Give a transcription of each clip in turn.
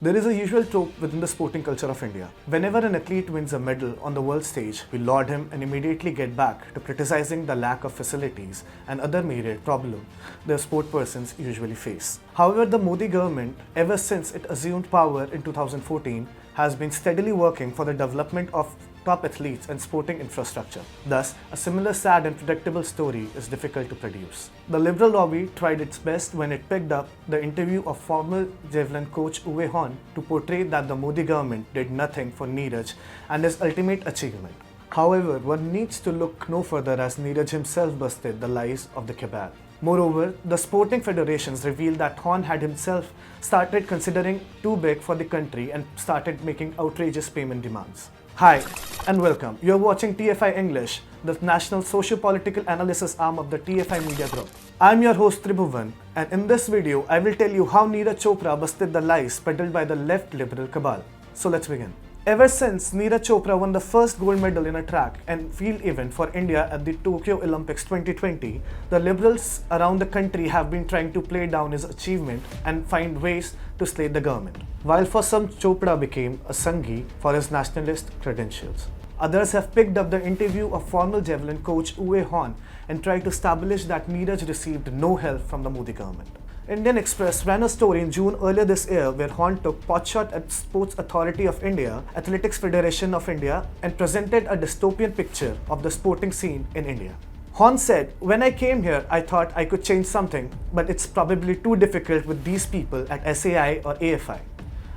There is a usual trope within the sporting culture of India. Whenever an athlete wins a medal on the world stage, we laud him and immediately get back to criticizing the lack of facilities and other myriad problems the sport persons usually face. However, the Modi government, ever since it assumed power in 2014, has been steadily working for the development of top athletes and sporting infrastructure. Thus, a similar sad and predictable story is difficult to produce. The Liberal lobby tried its best when it picked up the interview of former javelin coach Uwe Hahn to portray that the Modi government did nothing for Neeraj and his ultimate achievement. However, one needs to look no further as Neeraj himself busted the lies of the cabal. Moreover, the sporting federations revealed that Hahn had himself started considering too big for the country and started making outrageous payment demands. Hi and welcome. You're watching TFI English, the national socio-political analysis arm of the TFI Media Group. I'm your host Tribhuvan, and in this video I will tell you how Neeraj Chopra busted the lies peddled by the left liberal cabal. So let's begin. Ever since Neeraj Chopra won the first gold medal in a track and field event for India at the Tokyo Olympics 2020, the liberals around the country have been trying to play down his achievement and find ways to slay the government. While for some Chopra became a Sanghi for his nationalist credentials. Others have picked up the interview of former javelin coach Uwe Hahn and tried to establish that Neeraj received no help from the Modi government. Indian Express ran a story in June earlier this year where Hahn took potshot at Sports Authority of India, Athletics Federation of India, and presented a dystopian picture of the sporting scene in India. Hahn said, "When I came here, I thought I could change something, but it's probably too difficult with these people at SAI or AFI.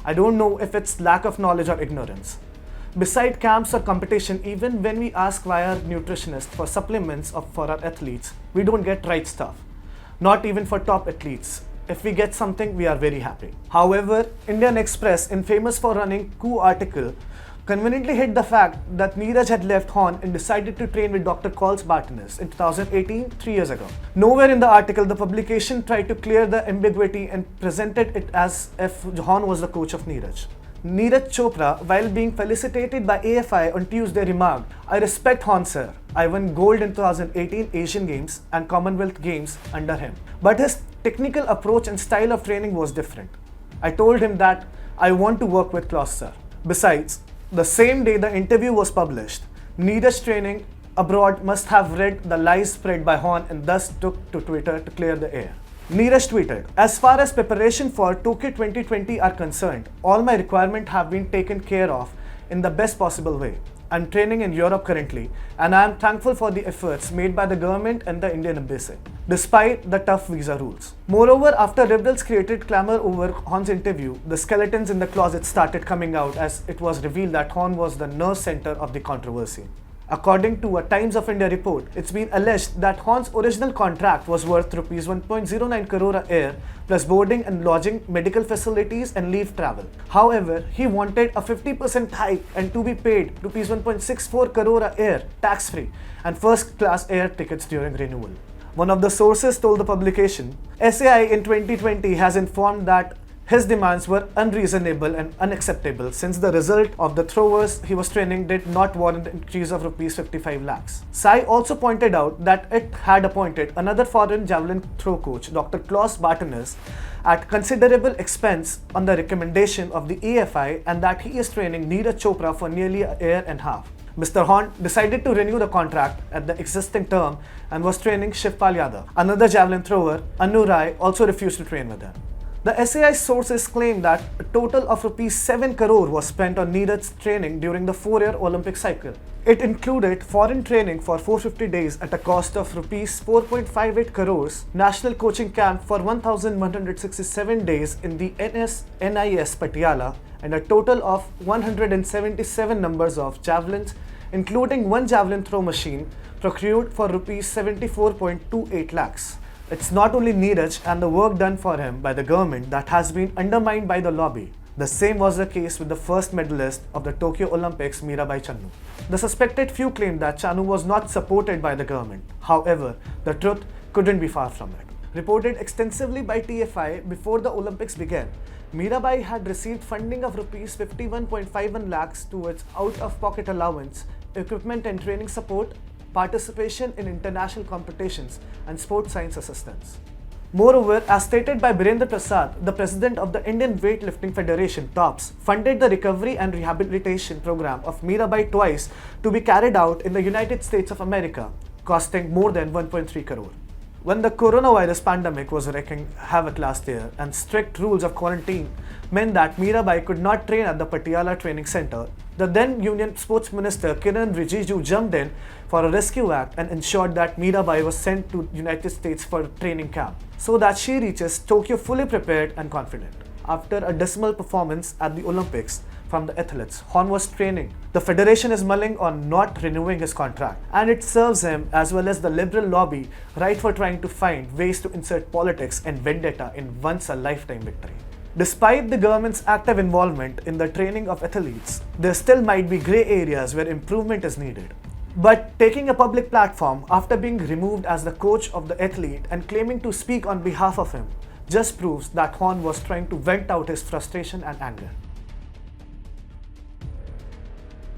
I don't know if it's lack of knowledge or ignorance. Beside camps or competition, even when we ask via nutritionists for supplements for our athletes, we don't get right stuff. Not even for top athletes. If we get something, we are very happy." However, Indian Express, infamous for running coup article, conveniently hid the fact that Neeraj had left Hahn and decided to train with Dr. Klaus Bartnes in 2018, 3 years ago. Nowhere in the article the publication tried to clear the ambiguity and presented it as if Hahn was the coach of Neeraj. Neeraj Chopra, while being felicitated by AFI on Tuesday, remarked, "I respect Hahn sir. I won gold in 2018 Asian Games and Commonwealth Games under him. But his technical approach and style of training was different. I told him that I want to work with Klaus sir." Besides, the same day the interview was published, Neeraj training abroad must have read the lies spread by Hahn and thus took to Twitter to clear the air. Neeraj tweeted, "As far as preparation for Tokyo 2020 are concerned, all my requirements have been taken care of in the best possible way. I'm training in Europe currently, and I am thankful for the efforts made by the government and the Indian Embassy, despite the tough visa rules." Moreover, after liberals created clamor over Hahn's interview, the skeletons in the closet started coming out as it was revealed that Hahn was the nerve center of the controversy. According to a Times of India report, it's been alleged that Hahn's original contract was worth Rs 1.09 crore a year plus boarding and lodging, medical facilities and leave travel. However, he wanted a 50% hike and to be paid Rs 1.64 crore a year tax-free and first-class air tickets during renewal. One of the sources told the publication, "SAI in 2020 has informed that his demands were unreasonable and unacceptable since the result of the throwers he was training did not warrant an increase of Rs 55 lakhs. SAI also pointed out that it had appointed another foreign javelin throw coach, Dr. Klaus Bartnes, at considerable expense on the recommendation of the AFI and that he is training Neeraj Chopra for nearly a year and a half. Mr. Hahn decided to renew the contract at the existing term and was training Shivpal Yadav. Another javelin thrower, Anu Rai, also refused to train with him. The SAI sources claim that a total of Rs 7 crore was spent on Neeraj's training during the 4-year Olympic cycle. It included foreign training for 450 days at a cost of Rs 4.58 crores, national coaching camp for 1,167 days in the NIS Patiala, and a total of 177 numbers of javelins, including one javelin throw machine procured for Rs 74.28 lakhs. It's not only Neeraj and the work done for him by the government that has been undermined by the lobby. The same was the case with the first medalist of the Tokyo Olympics, Mirabai Channu. The suspected few claimed that Channu was not supported by the government. However, the truth couldn't be far from it. Reported extensively by TFI before the Olympics began, Mirabai had received funding of Rs 51.51 lakhs towards out-of-pocket allowance, equipment and training support, participation in international competitions, and sports science assistance. Moreover, as stated by Birendra Prasad, the president of the Indian Weightlifting Federation, TOPS, funded the recovery and rehabilitation program of Mirabai twice to be carried out in the United States of America, costing more than 1.3 crore. When the coronavirus pandemic was wreaking havoc last year and strict rules of quarantine meant that Mirabai could not train at the Patiala Training Center, the then Union Sports Minister Kiran Rijiju jumped in for a rescue act and ensured that Mirabai was sent to United States for a training camp so that she reaches Tokyo fully prepared and confident. After a dismal performance at the Olympics from the athletes, Horn was training. The federation is mulling on not renewing his contract, and it serves him as well as the liberal lobby right for trying to find ways to insert politics and vendetta in once a lifetime victory. Despite the government's active involvement in the training of athletes, there still might be grey areas where improvement is needed. But taking a public platform after being removed as the coach of the athlete and claiming to speak on behalf of him just proves that Horn was trying to vent out his frustration and anger.